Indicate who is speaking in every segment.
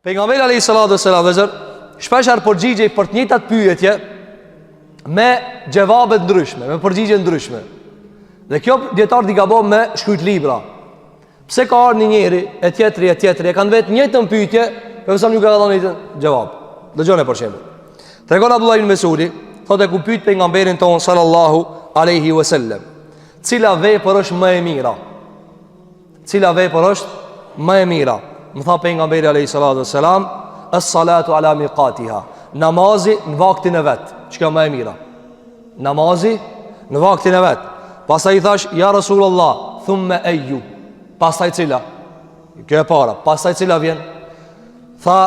Speaker 1: Pejgamberi alayhis salatu wassalam shpeshherë përgjigjej për të njëjtat pyetje me xhevabe ndryshme, me përgjigje ndryshme. Dhe kjo dietar di gabon me shkruajt libra. Pse ka ardhur një njeri e tjetri e kanë vetë njëjtën pyetje, por sa nuk ka dhënë një xhevab. Dëgjoni për shembull. Tregon Abdullah ibn Mesudi, thotë ku pyet pejgamberin ton sallallahu alaihi wasallam, cila vepër është më e mira? Cila vepër është më e mira? Më tha pejgamberi alayhi salatu wassalam, as-salatu ala miqatiha. Namazi në vaktin e vet. Çka më e mira? Namazi në vaktin e vet. Pastaj i thash, ja Rasulullah, thumma ayyu. Pastaj cila? Kjo e para. Pastaj cila vjen? Tha,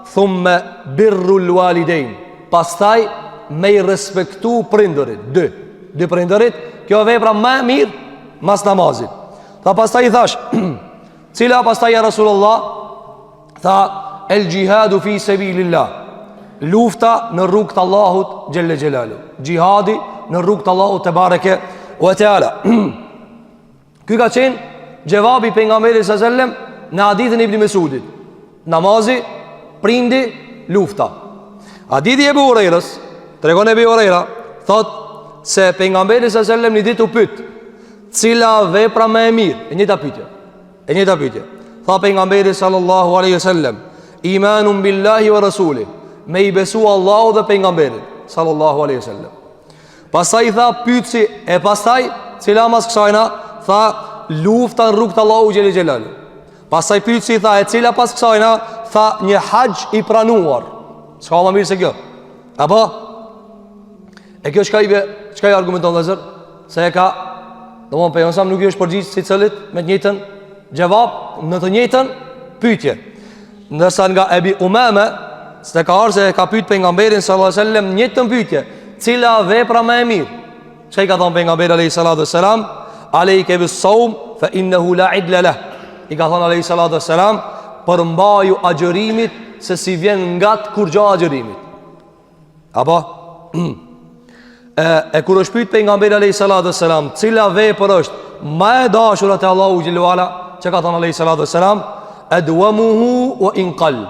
Speaker 1: thumma birrul walidain. Pastaj me i respektu prindërit. Dy prindërit. Kjo vepra më e mirë mas namazit. Tha, pastaj i thash, cila pastaj ja Rasulullah? Tha, el gjihadu fi sebilillah. Lufta në rrugt të Allahut xhelle xhelalu. Gjihadi në rrugt të Allahut te bareke wa taala. Ky ka qenë xhevabi pejgamberit sallallahu alajhi wasallam në hadithin e Ibn Mesudit. Namazi, prindi, lufta. Hadithi e Abu Hurairës, tregon Abu Huraira, thot se pejgamberi sallallahu alajhi wasallam një ditë u pyet, cila vepra më e mirë? E njëjta pyetje. Tha pejgamberi sallallahu alaihi wasallam, imanun billahi wa rasuli, me i besu Allahu dhe pejgamberit sallallahu alaihi wasallam. Pastaj tha pyetsi e pastaj cila mas kësajna? Tha lufta në rrugt të Allahu xhelel xhelal. Pastaj pyetsi tha e cila pas kësajna? Tha një haxh i pranuar. S'ka më mirë se kjo. Apo e kjo çka i argumenton vëllazër? Se e ka, domthon pejgamberi nuk i është përgjigj si cilit me të njëjtën gjevab në të njëjtën pyetje. Ndërsa nga Ebi Umame se ka arë se ka pyet pejgamberin sallallahu alaihi wasallam njëjtën pyetje, cila vepra më e mirë? Çka i ka thënë pejgamberi alayhi salatu wassalam? Alayka bis-sawm fa innahu la idla lah. I ka thënë alayhi salatu wassalam, përmbaju agjërimit se si vjen ngat kur gjo agjërimit. Apo e kur është pyet pejgamberi alayhi salatu wassalam, cila vepër është më e dashur te Allahu xhelalu ala? Që ka thënë alayhi salatu wassalam, adwamuhu wa in qall.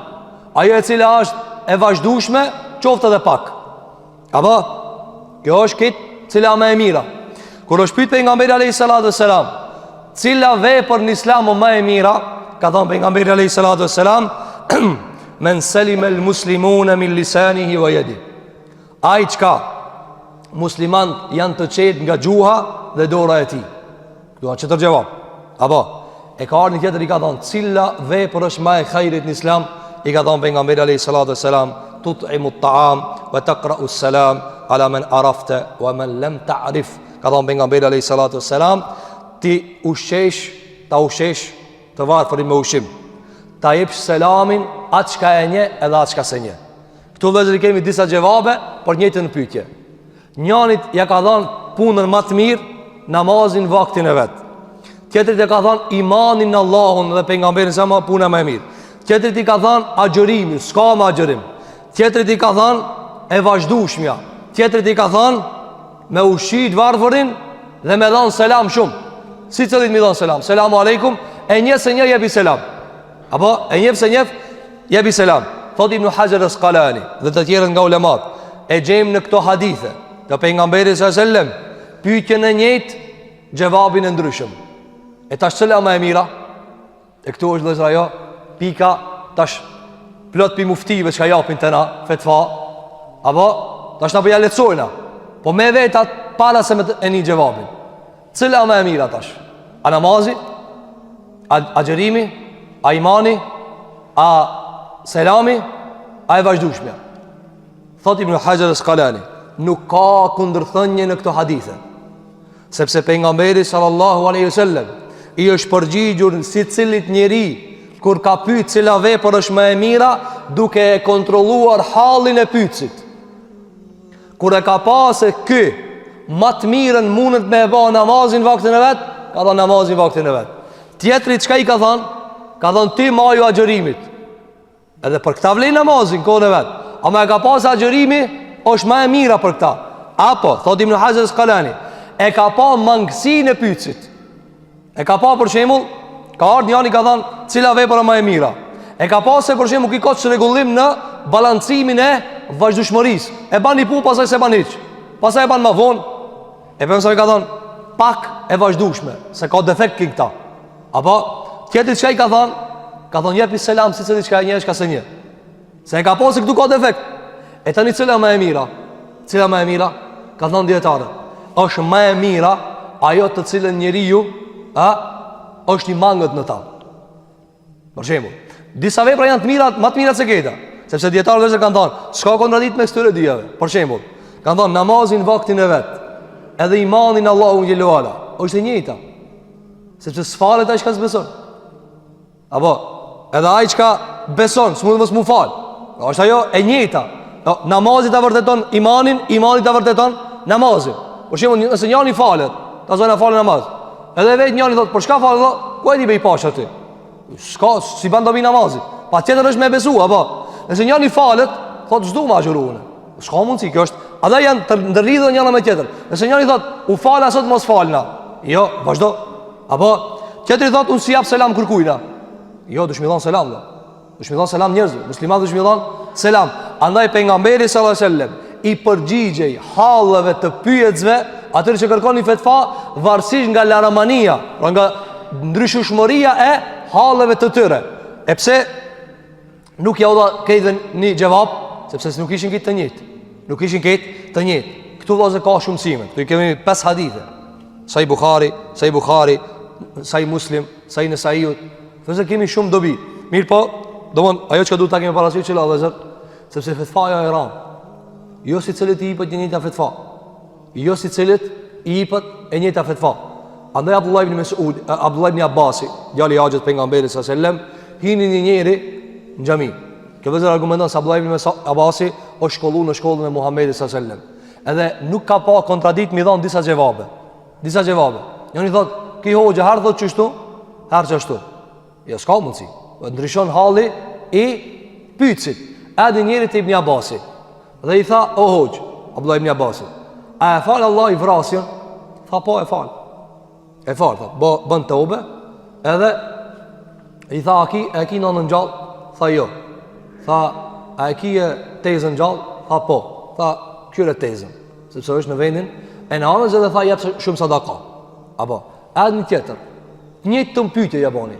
Speaker 1: Ajo e cila është e vazhdueshme, qoftë edhe pak. Apo kjo është kit cila më e mira. Kur është pyet pejgamberi alayhi salatu wassalam, cila vepër në Islam më e mira? Ka thënë pejgamberi alayhi salatu wassalam, men salima al-muslimuna min lisanihi wa yadihi. Ai çka muslimanët janë të qetë nga gjuha dhe dora e tij. Do të çetër gjavab. Apo e ka ardhur një tjetër i ka thënë, cila vepër është më e hajrit në Islam? I ka thënë pejgamberi alayhi salatu wassalam, tut'imu at-ta'am wa taqra'u as-salam ala man arafta wa man lam ta'rif. Ka thënë pejgamberi alayhi salatu wassalam, ti ushqesh të varfërin me ushqim, ta jepsh selamin atë çka e nje edhe atë çka se nje. Këtu vëllezër kemi disa xhevabe për njëjtën pyetje. Njërit ja ka dhënë punën më të mirë, namazin vaktin e vet. Tjetrit e ka thënë imanin në Allahun dhe pejgamberin sa më puna më e mirë. Tjetrit i ka thënë agjërimi, s'ka më agjërim. Tjetrit i ka thënë e vazhdueshmja. Tjetrit i ka thënë me ushqit varfërin dhe me dhënë selam shumë. Si cilit mi dhënë selam? Selamu alejkum, e njeh se njeh jepi selam. Apo e njeh se njeh jepi selam. Thot Ibn Hajar al-Asqalani dhe të tjerët nga ulemat, e gjejmë në këto hadithe të pejgamberit sallallahu alajhi wasallam pyetjen e njëjtë, gjevabin e ndryshëm. E tash cila më e mira? E këtu është vëllezër ajo pika tash plot pi muftive që japin të na fetva. Apo tash na po ja lexojna. Po me vetat para se me e një gjevabin. Cila më e mira tash? A namazi? A xherimi? A imani? A selami? A e vazhdueshmja? Thot Ibn Hajar al-Asqalani, nuk ka kundërthënie në këto hadithe, sepse pejgamberi sallallahu alaihi wasallam i është përgjigjur si cilit njeri kur ka pyet cila vepër është më e mira, duke e kontrolluar hallin e pyetësit. Kur e ka pasë ky më të mirën mundet me e bë namazin vaktin e vet, ka dhënë namazin vaktin e vet. Tjetri çka i ka thënë? Ka thënë ti maju agjërimit. Edhe për këta vlen namazin kohën e vet. Ama e ka pasë agjërimi është më e mira për këta. Apo thot Ibn Hajar al-Asqalani, e ka pa mangësinë e pyetësit. E ka pa për shembull, ka ardhur njëri ka thënë cila vepër më e mira. E ka pasë për shembull ki koç rregullim në balancimin e vazhdueshmërisë. E bani pu pastaj se bani hiç. Pastaj e ban më vonë. E bën sa i ka thënë pak e vazhdueshme, se ka defekt këta. Apo tjetri çka i ka thënë jepi selam si çdo çka njësh ka se një. Se e ka pasë këtu ka defekt. E tani cila më e mira? Cila më e mira? Ka thënë dietarë. Është më e mira ajo të cilën njeriu është i mangët në ta. Për shembull, disa vepra janë të mira, më të mira se këta, sepse dietarët kanë thënë, s'ka kontradikt me këtyre dijave. Për shembull, kanë thënë namazin vaktin e vet, edhe imanin Allahu xhelalu ala, është e njëjta. Sepse s'falet ai çka s'beson. Apo, edhe ai çka beson, s'mund mos mu fal. Është ajo e njëjta. Namazi ta vërteton imanin, imani ta vërteton namazin. Për shembull, nëse njëri falet, ta zona falë namaz. Edhe vetë njëri thotë, "Por çka falë?" Ku e di bëj pash aty? S'ka si ban dobi namazit. Patjetër është me besu, apo. Nëse njëri falet, thotë s'du ma xhuruane. S'ka mundsi, kjo është. Ata janë të ndërlidhur njëra me tjetrën. Nëse njëri thotë, "U fala sot mos falna." Jo, vazhdo. Apo tjetri thotë, "Unë si jap selam kërkujna." Jo, dush mi dhon selam. Dush mi dhon selam njerëzve. Muslimanët dush mi dhon selam. Andaj pejgamberi sallallahu alajhi wasallam i përgjigjej hallëve të pyetësve, atyre që kërkonin fetva, varësisht nga laramania, nga ndryshueshmëria e hallëve të tyre. E pse nuk ja u dha këtë një gjevap? Sepse nuk ishin këtë të njëjtë. Nuk ishin këtë të njëjtë. Këtu vëllezër ka shumë mësime. Këtu i kemi 5 hadithe. Sahih Buhari, Sahih Muslim, Sahih Nesaiut. Vëllezër kemi shumë dobi. Mirë po, domthon ajo që duhet ta kemi parasysh që vëllezër, sepse fetfaja e ran. Jo si cilët i jepet njëta fetva. Jo si cilët i jepet e njëjta fetva. Andaj Abdullah ibn Mas'ud, Abdullah ibn Abbas, djali i Haxhit pejgamberit sallallahu alajhi wasallam, hini një njeri në xhami. Kjo vëzër argumenton se Abdullah ibn Abbas është shkolluar në shkollën e Muhamedit sallallahu alajhi wasallam. Edhe nuk ka pa kontradikt mi dhon disa xhevabe. Disa xhevabe. Njëri thotë, "Ki hoxha har thotë çështu, har çështu." Jo, s'ka mundsi. Ndryshon halli i pyetsit. Edhe njëri te Ibn Abbasi. Dhe i tha, "O hoxh, Abdullah ibn Abbas, a e fal Allah i vrasjen?" Tha, "Po, e fal." E fal, tha, "Bën tobe." Edhe i tha, "A ki nënën gjallë?" Tha, "Jo." Tha, "A ki tezën gjallë?" Tha, "Po." Tha, "Kyre tezën, sepse është në vendin e nanës." Edhe tha, "Jep shumë sadaka." Apo, edhe një tjetër, njëtë të mpytje jaboni.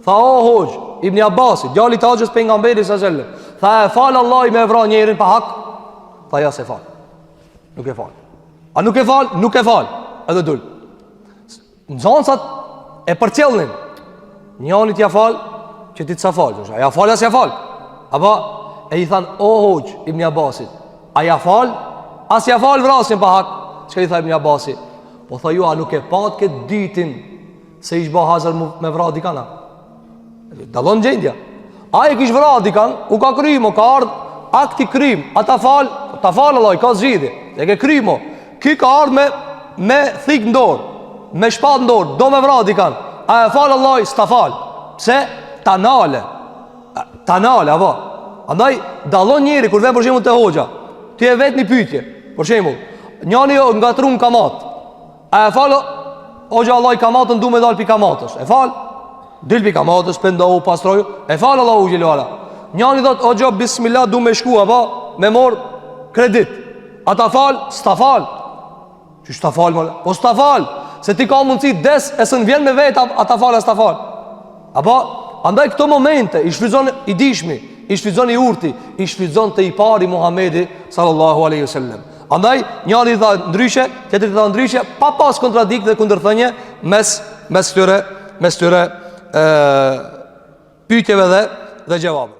Speaker 1: Tha, "O hoxh, Ibn Abbas, djali i Haxhit pejgamberit sallallahu alajhi wasallam, tha, e fal Allah i me vra njerin pa hak?" Tha, "Ja se fal." Nuk e fal. A nuk e fal? Nuk e fal. Edhe dul. Nxënësat e përcjellnin. Njëri t'ja fal, që ti t'sa fal. A ja fal as ja fal? Apo e i than, "O hoxh Ibn Abbasit, a ja fal? As ja fal vrasjen pa hak?" Çka i tha Ibn Abbasi? Po tha, "Ju a nuk e pat këtë ditin se ish bë hazër me vra dikana?" Dallon gjendja. Ai kish vra dikan, u ka krymo, ka ardh akti krim. Ata fal, ta fal Allah, ka zgjidhje. E ke krymo. Ki ka ardh me thik në dorë, me shpatë në dorë, do me vra dikan. A e fal Allah, s'ta fal. Pse? Ta nale. Ta nale, apo. Andaj dallon njëri kur vjen për shembull te hoxha. Ti e vet një pyetje. Për shembull, njëri jo ngatrum kamat. A e fal hoxha Allah i kamatën du me dal pi kamatës? E fal. Dil pi kamatës, pendohu, pastroju. E fal Allahu xhelalu ala. Njëri thot, "Hoxha bismillah du me shku apo me mor kredit." Ata fal, s'ta fal. Që s'ta fal më? Po s'ta fal. Se ti ka mundësi des e së në vjen me vetë, ata fal, s'ta fal. Apo, andaj këto momente, i shfryzon i dishmi, i shfryzon i urti, i shfryzon të i pari Muhamedi sallallahu alaihi wasallam. Andaj, njëri tha ndryshe, tjetri tha ndryshe, pa pas kontradikt dhe kundërthënie mes këtyre pyetjeve dhe gjevave.